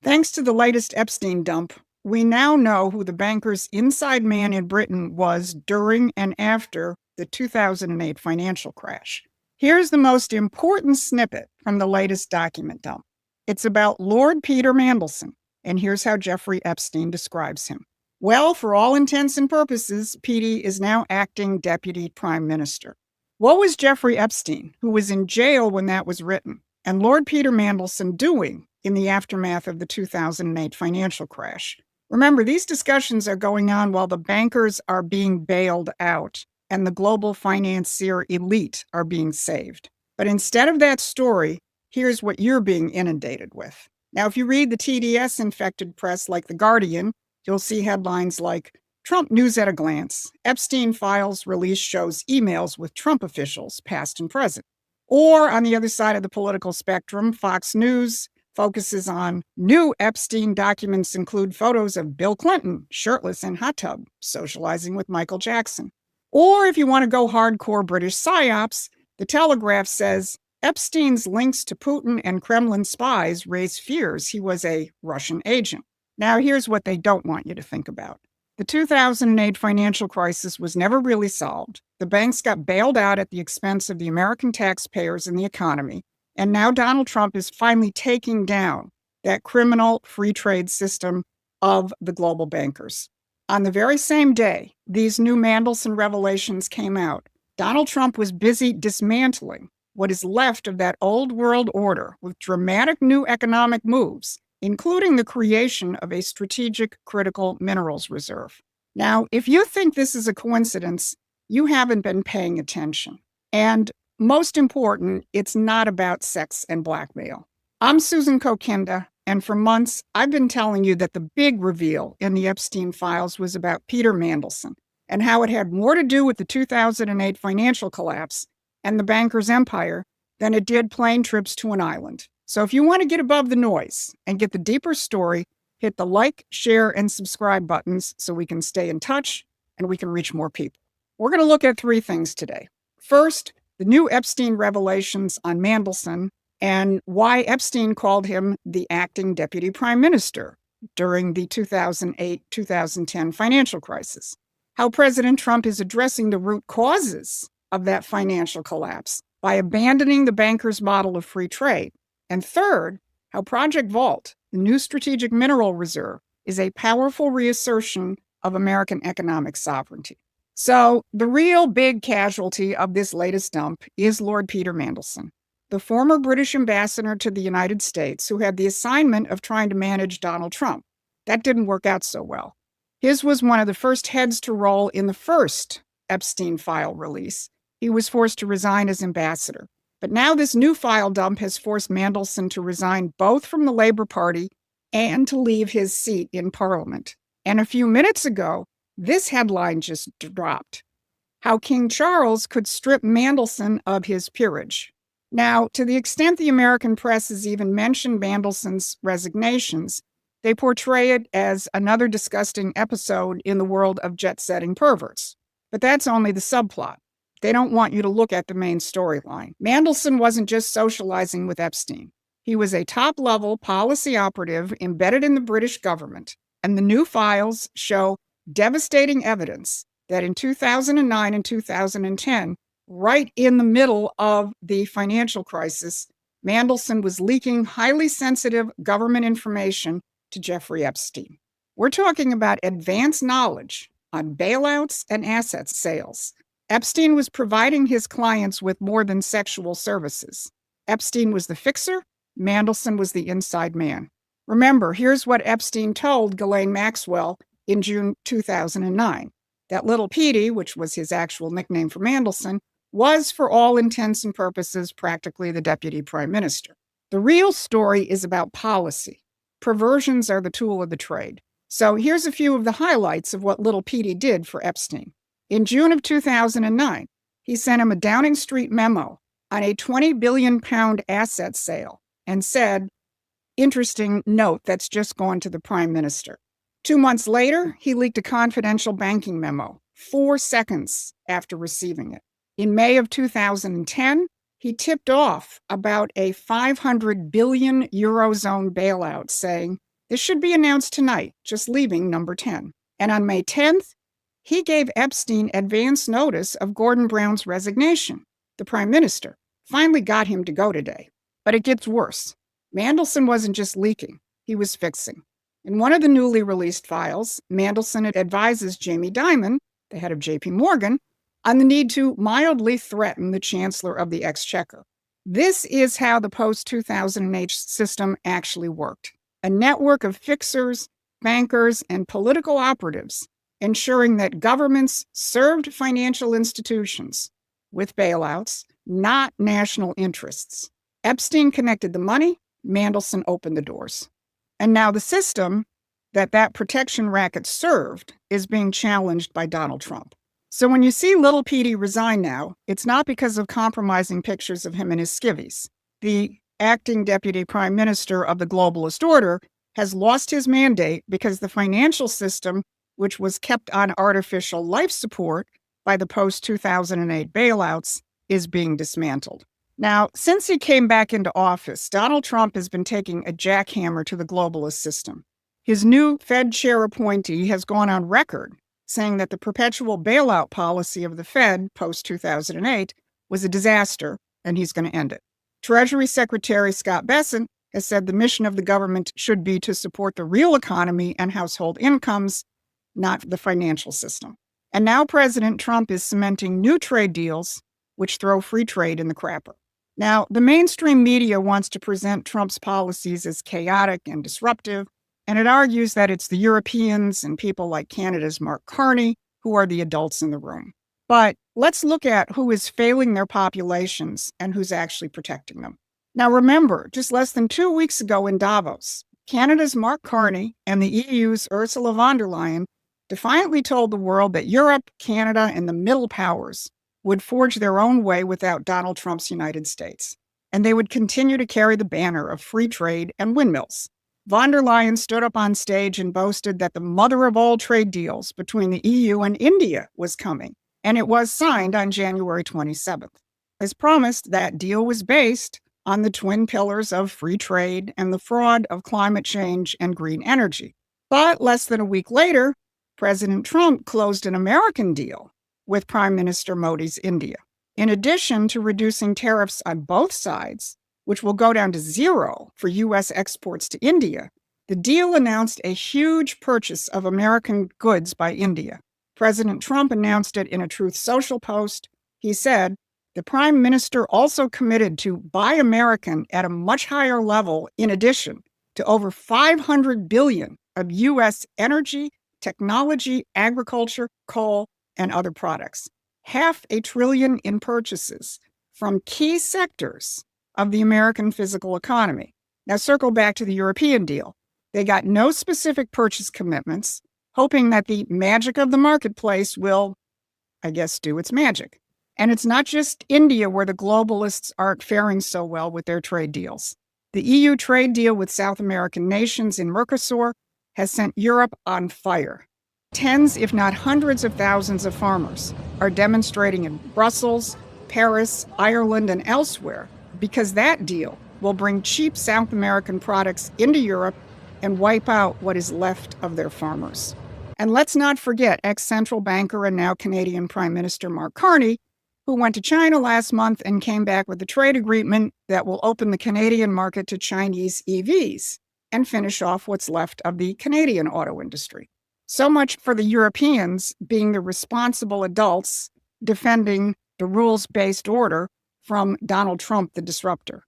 Thanks to the latest Epstein dump, we now know who the banker's inside man in Britain was during and after the 2008 financial crash. Here's the most important snippet from the latest document dump. It's about Lord Peter Mandelson, and here's how Jeffrey Epstein describes him. Well, for all intents and purposes, Petey is now acting deputy prime minister. What was Jeffrey Epstein, who was in jail when that was written, and Lord Peter Mandelson doing in the aftermath of the 2008 financial crash? Remember, these discussions are going on while the bankers are being bailed out and the global financier elite are being saved. But instead of that story, here's what you're being inundated with. Now, if you read the TDS-infected press like The Guardian, you'll see headlines like, Trump news at a glance. Epstein files release shows emails with Trump officials, past and present. Or on the other side of the political spectrum, Fox News focuses on new Epstein documents include photos of Bill Clinton, shirtless in hot tub, socializing with Michael Jackson. Or if you want to go hardcore British psyops, The Telegraph says Epstein's links to Putin and Kremlin spies raise fears he was a Russian agent. Now, here's what they don't want you to think about. The 2008 financial crisis was never really solved. The banks got bailed out at the expense of the American taxpayers and the economy. And now Donald Trump is finally taking down that criminal free trade system of the global bankers. On the very same day these new Mandelson revelations came out, Donald Trump was busy dismantling what is left of that old world order with dramatic new economic moves, including the creation of a strategic critical minerals reserve. Now, if you think this is a coincidence, you haven't been paying attention. And most important, it's not about sex and blackmail. I'm Susan Kokinda, and for months, I've been telling you that the big reveal in the Epstein files was about Peter Mandelson and how it had more to do with the 2008 financial collapse and the banker's empire than it did plane trips to an island. So if you want to get above the noise and get the deeper story, hit the like, share, and subscribe buttons so we can stay in touch and we can reach more people. We're going to look at three things today. First, the new Epstein revelations on Mandelson and why Epstein called him the acting deputy prime minister during the 2008-2010 financial crisis. How President Trump is addressing the root causes of that financial collapse by abandoning the bankers' model of free trade. And third, how Project Vault, the new strategic mineral reserve, is a powerful reassertion of American economic sovereignty. So the real big casualty of this latest dump is Lord Peter Mandelson, the former British ambassador to the United States who had the assignment of trying to manage Donald Trump. That didn't work out so well. His was one of the first heads to roll in the first Epstein file release. He was forced to resign as ambassador. But now this new file dump has forced Mandelson to resign both from the Labour Party and to leave his seat in Parliament. And a few minutes ago, this headline just dropped. How King Charles could strip Mandelson of his peerage. Now, to the extent the American press has even mentioned Mandelson's resignations, they portray it as another disgusting episode in the world of jet-setting perverts. But that's only the subplot. They don't want you to look at the main storyline. Mandelson wasn't just socializing with Epstein. He was a top-level policy operative embedded in the British government, and the new files show devastating evidence that in 2009 and 2010, right in the middle of the financial crisis, Mandelson was leaking highly sensitive government information to Jeffrey Epstein. We're talking about advanced knowledge on bailouts and asset sales. Epstein was providing his clients with more than sexual services. Epstein was the fixer, Mandelson was the inside man. Remember, here's what Epstein told Ghislaine Maxwell in June 2009. That little Petey, which was his actual nickname for Mandelson, was for all intents and purposes practically the deputy prime minister. The real story is about policy. Perversions are the tool of the trade. So here's a few of the highlights of what little Petey did for Epstein. In June of 2009, he sent him a Downing Street memo on a £20 billion asset sale and said, interesting note that's just gone to the prime minister. 2 months later, he leaked a confidential banking memo 4 seconds after receiving it. In May of 2010, he tipped off about a 500 billion Eurozone bailout, saying, This should be announced tonight, just leaving number 10. And on May 10th, he gave Epstein advance notice of Gordon Brown's resignation. The prime minister finally got him to go today. But it gets worse. Mandelson wasn't just leaking, he was fixing. In one of the newly released files, Mandelson advises Jamie Dimon, the head of JP Morgan, on the need to mildly threaten the Chancellor of the Exchequer. This is how the post-2008 system actually worked. A network of fixers, bankers, and political operatives, ensuring that governments served financial institutions with bailouts, not national interests. Epstein connected the money, Mandelson opened the doors. And now the system that protection racket served is being challenged by Donald Trump. So when you see little Petey resign now, it's not because of compromising pictures of him and his skivvies. The acting deputy prime minister of the globalist order has lost his mandate because the financial system, which was kept on artificial life support by the post-2008 bailouts, is being dismantled. Now, since he came back into office, Donald Trump has been taking a jackhammer to the globalist system. His new Fed chair appointee has gone on record saying that the perpetual bailout policy of the Fed post-2008 was a disaster, and he's going to end it. Treasury Secretary Scott Bessent has said the mission of the government should be to support the real economy and household incomes, not the financial system. And now President Trump is cementing new trade deals, which throw free trade in the crapper. Now, the mainstream media wants to present Trump's policies as chaotic and disruptive, and it argues that it's the Europeans and people like Canada's Mark Carney who are the adults in the room. But let's look at who is failing their populations and who's actually protecting them. Now remember, just less than 2 weeks ago in Davos, Canada's Mark Carney and the EU's Ursula von der Leyen defiantly told the world that Europe, Canada, and the middle powers would forge their own way without Donald Trump's United States, and they would continue to carry the banner of free trade and windmills. Von der Leyen stood up on stage and boasted that the mother of all trade deals between the EU and India was coming, and it was signed on January 27th. As promised, that deal was based on the twin pillars of free trade and the fraud of climate change and green energy. But less than a week later, President Trump closed an American deal with Prime Minister Modi's India. In addition to reducing tariffs on both sides, which will go down to zero for U.S. exports to India, the deal announced a huge purchase of American goods by India. President Trump announced it in a Truth Social post. He said, the Prime Minister also committed to buy American at a much higher level in addition to over $500 billion of U.S. energy, technology, agriculture, coal, and other products. $500 billion in purchases from key sectors of the American physical economy. Now circle back to the European deal. They got no specific purchase commitments, hoping that the magic of the marketplace will, I guess, do its magic. And it's not just India where the globalists aren't faring so well with their trade deals. The EU trade deal with South American nations in Mercosur has sent Europe on fire. Tens, if not hundreds of thousands of farmers are demonstrating in Brussels, Paris, Ireland, and elsewhere because that deal will bring cheap South American products into Europe and wipe out what is left of their farmers. And let's not forget ex-central banker and now Canadian Prime Minister Mark Carney, who went to China last month and came back with a trade agreement that will open the Canadian market to Chinese EVs and finish off what's left of the Canadian auto industry. So much for the Europeans being the responsible adults defending the rules-based order from Donald Trump, the disruptor.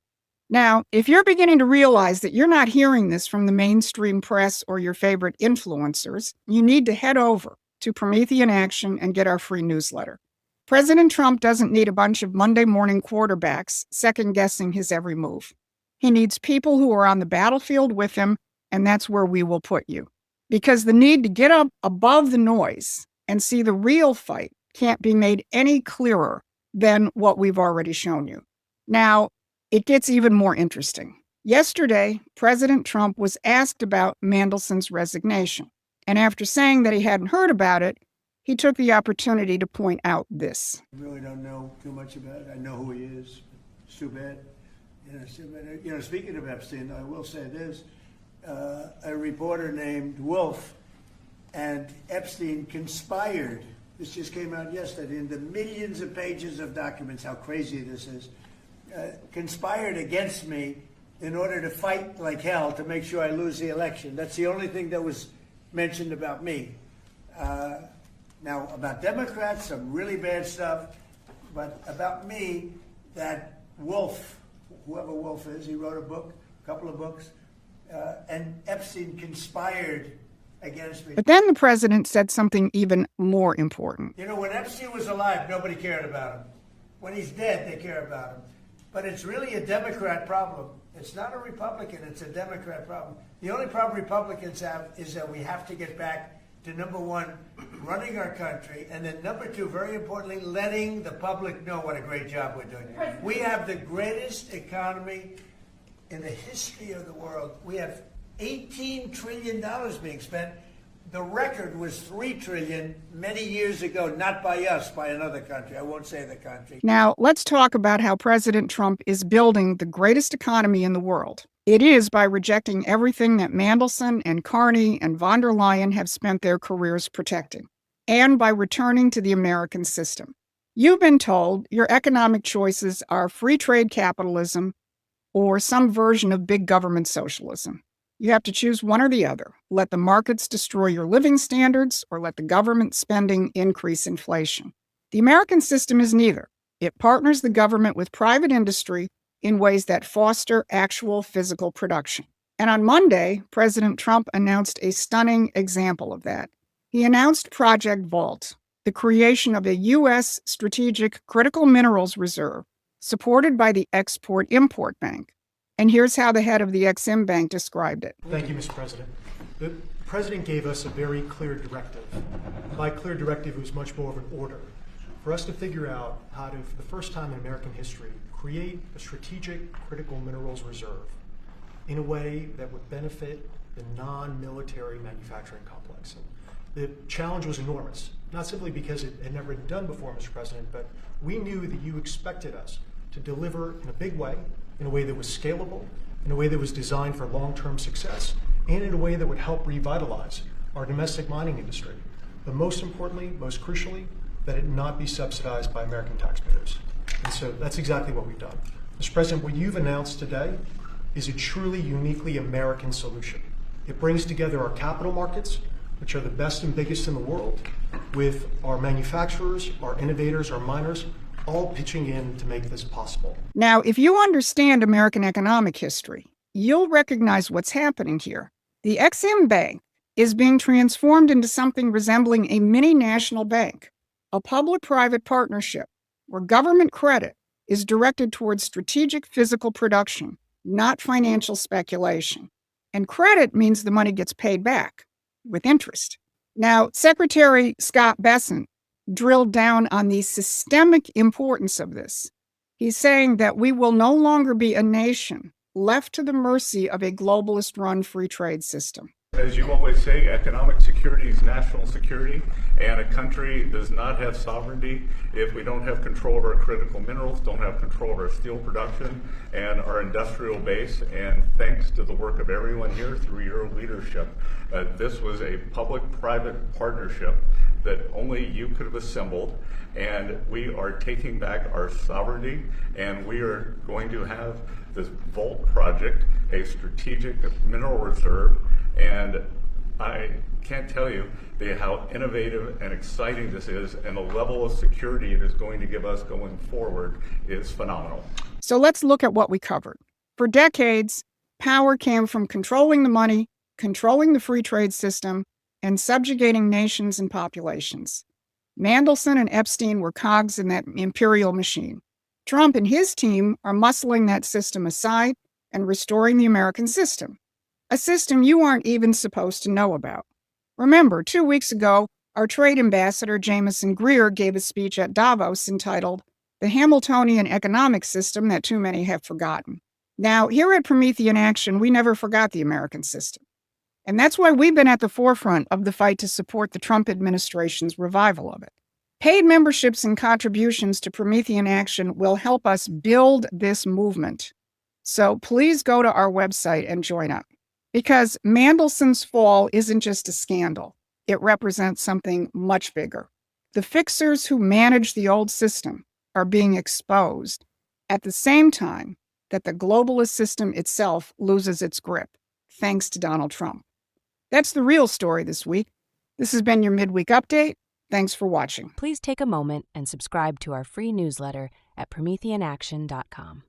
Now, if you're beginning to realize that you're not hearing this from the mainstream press or your favorite influencers, you need to head over to Promethean Action and get our free newsletter. President Trump doesn't need a bunch of Monday morning quarterbacks second-guessing his every move. He needs people who are on the battlefield with him, and that's where we will put you. Because the need to get up above the noise and see the real fight can't be made any clearer than what we've already shown you. Now, it gets even more interesting. Yesterday, President Trump was asked about Mandelson's resignation, and after saying that he hadn't heard about it, he took the opportunity to point out this. I really don't know too much about it. I know who he is. It's too bad. Speaking of Epstein, I will say this. a reporter named Wolf and Epstein conspired. This just came out yesterday in the millions of pages of documents, how crazy this is, conspired against me in order to fight like hell to make sure I lose the election. That's the only thing that was mentioned about me. Now, about Democrats, some really bad stuff, but about me, that Wolf, whoever Wolf is, he wrote a book, a couple of books, and Epstein conspired against me. But then the president said something even more important. You know, when Epstein was alive, nobody cared about him. When he's dead, they care about him. But it's really a Democrat problem. It's not a Republican, it's a Democrat problem. The only problem Republicans have is that we have to get back to, number one, running our country, and then number two, very importantly, letting the public know what a great job we're doing. We have the greatest economy in the history of the world. We have $18 trillion being spent. The record was $3 trillion many years ago, not by us, by another country. I won't say the country. Now, let's talk about how President Trump is building the greatest economy in the world. It is by rejecting everything that Mandelson and Carney and von der Leyen have spent their careers protecting, and by returning to the American system. You've been told your economic choices are free trade capitalism or some version of big government socialism. You have to choose one or the other. Let the markets destroy your living standards or let the government spending increase inflation. The American system is neither. It partners the government with private industry in ways that foster actual physical production. And on Monday, President Trump announced a stunning example of that. He announced Project Vault, the creation of a U.S. strategic critical minerals reserve supported by the Export-Import Bank. And here's how the head of the Exim Bank described it. Thank you, Mr. President. The President gave us a very clear directive. By clear directive, it was much more of an order for us to figure out how to, for the first time in American history, create a strategic critical minerals reserve in a way that would benefit the non-military manufacturing complex. And the challenge was enormous, not simply because it had never been done before, Mr. President, but we knew that you expected us to deliver in a big way, in a way that was scalable, in a way that was designed for long-term success, and in a way that would help revitalize our domestic mining industry. But most importantly, most crucially, that it not be subsidized by American taxpayers. And so that's exactly what we've done. Mr. President, what you've announced today is a truly uniquely American solution. It brings together our capital markets, which are the best and biggest in the world, with our manufacturers, our innovators, our miners, all pitching in to make this possible. Now, if you understand American economic history, you'll recognize what's happening here. The Exim Bank is being transformed into something resembling a mini national bank, a public-private partnership where government credit is directed towards strategic physical production, not financial speculation. And credit means the money gets paid back with interest. Now, Secretary Scott Bessent drilled down on the systemic importance of this. He's saying that we will no longer be a nation left to the mercy of a globalist-run free trade system. As you always say, economic security is national security, and a country does not have sovereignty if we don't have control of our critical minerals, don't have control of our steel production and our industrial base. And thanks to the work of everyone here through your leadership, this was a public-private partnership that only you could have assembled, and we are taking back our sovereignty, and we are going to have this Vault project, a strategic mineral reserve. And I can't tell you how innovative and exciting this is, and the level of security it is going to give us going forward is phenomenal. So let's look at what we covered. For decades, power came from controlling the money, controlling the free trade system, and subjugating nations and populations. Mandelson and Epstein were cogs in that imperial machine. Trump and his team are muscling that system aside and restoring the American system. A system you aren't even supposed to know about. Remember, 2 weeks ago, our trade ambassador, Jameson Greer, gave a speech at Davos entitled, "The Hamiltonian Economic System That Too Many Have Forgotten." Now, here at Promethean Action, we never forgot the American system. And that's why we've been at the forefront of the fight to support the Trump administration's revival of it. Paid memberships and contributions to Promethean Action will help us build this movement. So please go to our website and join up. Because Mandelson's fall isn't just a scandal. It represents something much bigger. The fixers who manage the old system are being exposed at the same time that the globalist system itself loses its grip, thanks to Donald Trump. That's the real story this week. This has been your midweek update. Thanks for watching. Please take a moment and subscribe to our free newsletter at prometheanaction.com.